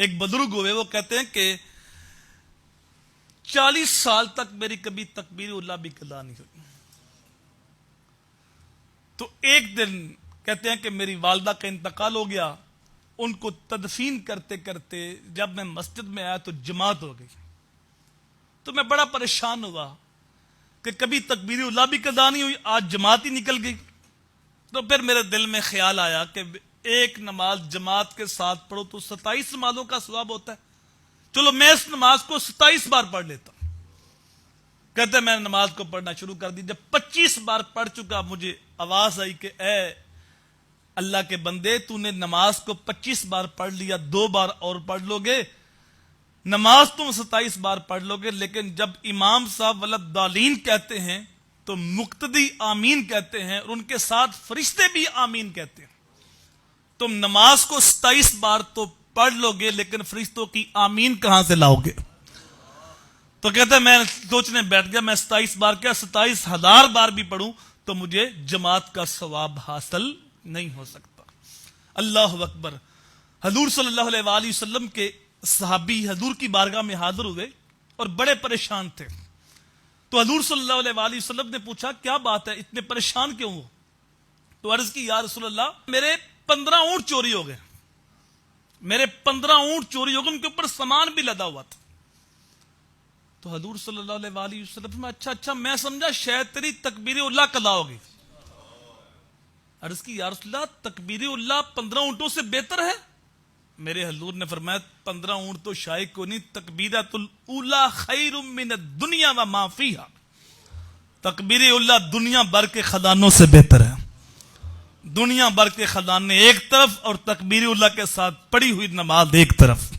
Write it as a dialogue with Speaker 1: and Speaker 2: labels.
Speaker 1: ایک بزرگ ہوئے، وہ کہتے ہیں کہ 40 سال تک میری کبھی تکبیر اللہ بھی قضا نہیں ہوئی، تو ایک دن کہتے ہیں کہ میری والدہ کا انتقال ہو گیا، ان کو تدفین کرتے کرتے جب میں مسجد میں آیا تو جماعت ہو گئی، تو میں بڑا پریشان ہوا کہ کبھی تکبیر اللہ بھی قضا نہیں ہوئی، آج جماعت ہی نکل گئی۔ تو پھر میرے دل میں خیال آیا کہ ایک نماز جماعت کے ساتھ پڑھو تو 27 نمازوں کا ثواب ہوتا ہے، چلو میں اس نماز کو 27 بار پڑھ لیتا ہوں۔ کہتے ہیں میں نے نماز کو پڑھنا شروع کر دی، جب 25 بار پڑھ چکا مجھے آواز آئی کہ اے اللہ کے بندے، تو نے نماز کو 25 بار پڑھ لیا، 2 بار اور پڑھ لو گے، نماز تم 27 بار پڑھ لو گے، لیکن جب امام صاحب ولدالین کہتے ہیں تو مقتدی آمین کہتے ہیں، اور ان کے ساتھ فرشتے بھی آمین کہتے ہیں۔ تم نماز کو 27 بار تو پڑھ لو گے، لیکن فرشتوں کی آمین کہاں سے لاؤ گے؟ تو کہتے ہیں میں سوچنے بیٹھ گیا، میں 27 بار کیا 27,000 بار بھی پڑھوں تو مجھے جماعت کا ثواب حاصل نہیں ہو سکتا۔ اللہ اکبر۔ حضور صلی اللہ علیہ وآلہ وسلم کے صحابی حضور کی بارگاہ میں حاضر ہوئے اور بڑے پریشان تھے، تو حضور صلی اللہ علیہ وآلہ وسلم نے پوچھا کیا بات ہے، اتنے پریشان کیوں ہو؟ تو عرض کی یا رسول اللہ، میرے 15 اونٹ چوری ہو گئے، میرے 15 اونٹ چوری ہو گئے، ان کے اوپر سامان بھی لدا ہوا تھا۔ تو حضور صلی اللہ علیہ وآلہ وسلم میں اچھا میں سمجھا شاید تیری تکبیر اللہ قضا ہوگی۔ عرض کی یا رسول اللہ، تکبیر اللہ 15 اونٹوں سے بہتر ہے؟ میرے حضور نے فرمایا 15 اونٹ تو شاید کو نہیں، تکبیرۃ الاولی خیر من الدنیا وما فیہا، تکبیر اللہ دنیا بھر کے خزانوں سے بہتر ہے۔ دنیا بھر کے خزانے ایک طرف اور تکبیر اللہ کے ساتھ پڑھی ہوئی نماز ایک طرف۔